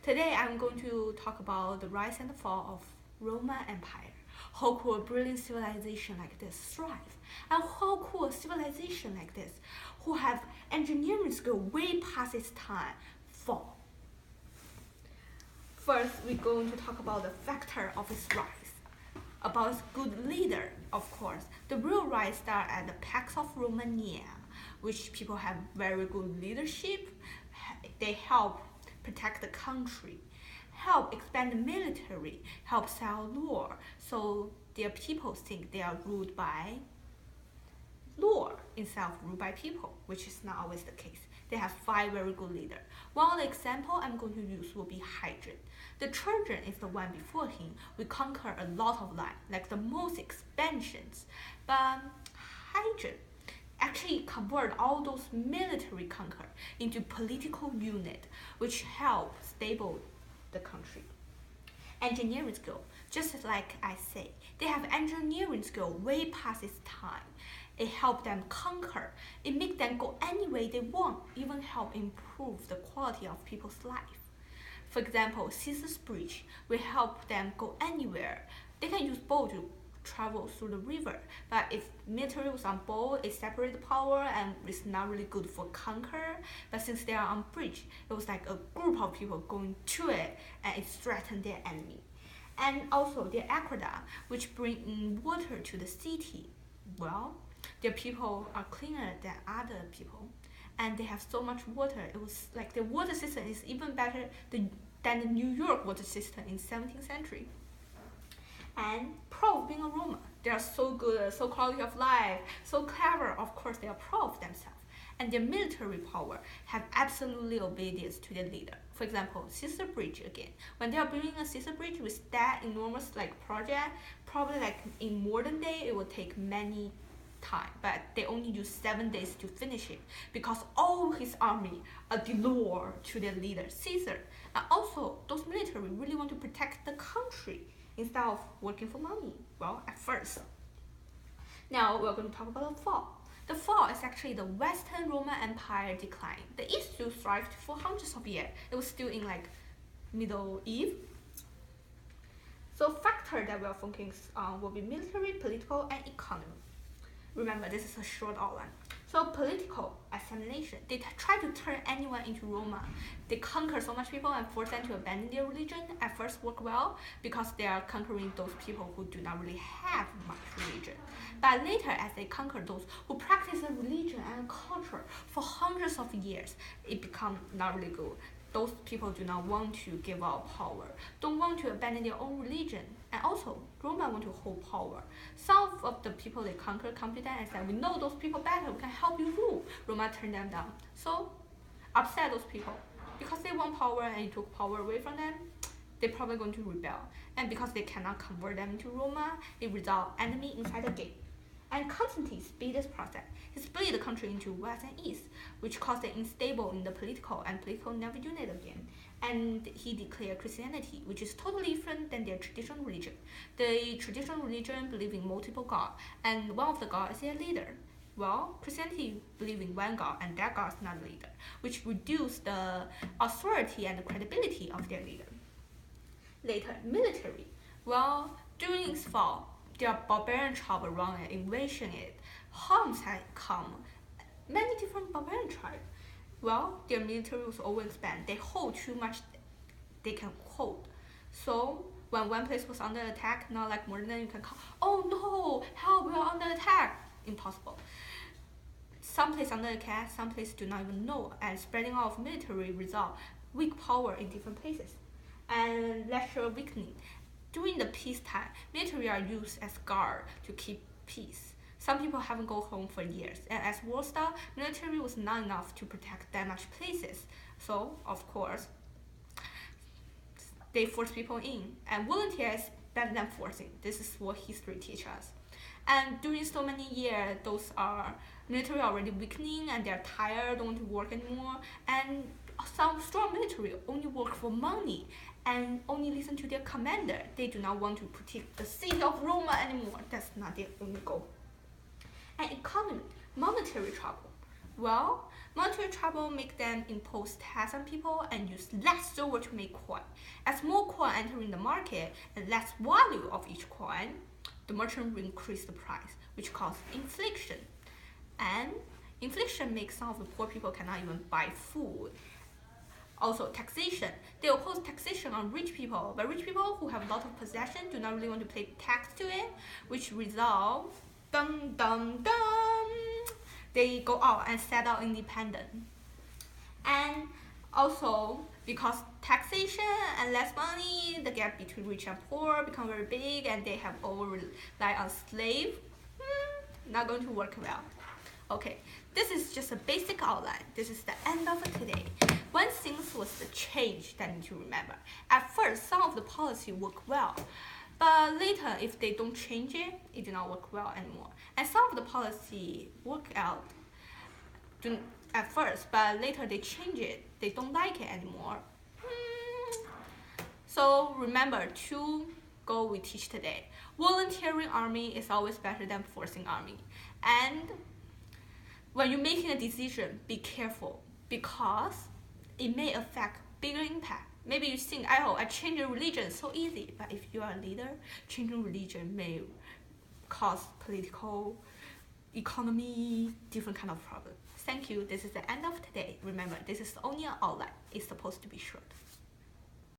Today I'm going to talk about the rise and the fall of Roman Empire. How could a brilliant civilization like this thrive? And how could a civilization like this, who have engineering skill way past its time, fall? First, we're going to talk about the factor of its rise. About its good leader, of course. The real rise started at the Pax of Romania, which people have very good leadership. They help protect the country, help expand the military, help sell law. So their people think they are ruled by law instead of ruled by people, which is not always the case. They have 5 very good leaders. One example I'm going to use will be Hadrian. The Trojan is the one before him. We conquer a lot of land, like the most expansions. But Hadrian actually convert all those military conquer into political unit, which help stable the country. Engineering skill, just like I say, they have engineering skill way past its time. It help them conquer. It make them go any way they want, even help improve the quality of people's life. For example, Caesar's bridge will help them go anywhere. They can use boat to travel through the river, but if military was on board, it separated the power and it's not really good for conquer. But since they are on bridge, it was like a group of people going to it and it threatened their enemy. And also their aqueduct, which bring in water to the city. Well, their people are cleaner than other people and they have so much water. It was like the water system is even better than the New York water system in 17th century. And proud of being a Roman. They are so good, so quality of life, so clever. Of course, they are proud of themselves. And their military power have absolutely obedience to their leader. For example, Caesar Bridge again. When they are building a Caesar Bridge with that enormous project, probably like in modern day, it will take many time, but they only use 7 days to finish it because all his army are loyal to their leader, Caesar. And also, those military really want to protect the country instead of working for money. Well, at first. Now we're going to talk about the fall. The fall is actually the Western Roman Empire decline. The East still thrived for hundreds of years. It was still in like Middle Eve. So factor that we are focusing on will be military, political, and economy. Remember, this is a short outline. So political assimilation, they try to turn anyone into Roma. They conquer so much people and force them to abandon their religion. At first work well because they are conquering those people who do not really have much religion. But later, as they conquer those who practice a religion and culture for hundreds of years, it becomes not really good. Those people do not want to give up power, don't want to abandon their own religion. And also, Roma want to hold power. Some of the people they conquer come to them and say, we know those people better, we can help you rule. Roma turned them down. So, upset those people. Because they want power and you took power away from them, they're probably going to rebel. And because they cannot convert them into Roma, it results enemy inside the gate. And Constantine speed this process. He split the country into west and east, which caused it unstable in the political, and political never unite again. And he declared Christianity, which is totally different than their traditional religion. The traditional religion believe in multiple gods, and one of the gods is their leader. Well, Christianity believe in one God, and that God is not the leader, which reduced the authority and the credibility of their leader. Later, military. Well, during its fall, there are barbarian tribes around it, invasion it. Harms had come. Many different barbarian tribes. Well, their military was overexpanded. They hold too much they can hold. So when one place was under attack, not like more than you can call, oh no, help, we are under attack. Impossible. Some place under attack, some place do not even know, and spreading out of military result weak power in different places. And lateral weakening. During the peacetime, military are used as guard to keep peace. Some people haven't gone home for years, and as war started, military was not enough to protect that much places. So, of course, they force people in, and volunteers better than forcing. This is what history teaches us. And during so many years, those are military already weakening, and they're tired, don't want to work anymore, and some strong military only work for money and only listen to their commander. They do not want to protect the city of Roma anymore. That's not their only goal. And economy, monetary trouble. Well, monetary trouble make them impose tax on people and use less silver to make coin. As more coin enter in the market and less value of each coin, the merchant will increase the price, which causes inflation. And inflation makes some of the poor people cannot even buy food. Also, taxation. They oppose taxation on rich people, but rich people who have a lot of possession do not really want to pay tax to it, which results, dum dum dum, they go out and set out independent. And also, because taxation and less money, the gap between rich and poor become very big, and they have all rely on slave. Not going to work well. Okay, this is just a basic outline. This is the end of today. One thing was the change that you need to remember. At first, some of the policy work well, but later, if they don't change it, it did not work well anymore. And some of the policy work out at first, but later they change it. They don't like it anymore. So remember two goals we teach today. Volunteering army is always better than forcing army. And when you're making a decision, be careful because it may affect bigger impact. Maybe you think, oh, I change a religion, so easy. But if you are a leader, changing religion may cause political, economy, different kind of problem. Thank you. This is the end of today. Remember, this is only an outline. It's supposed to be short.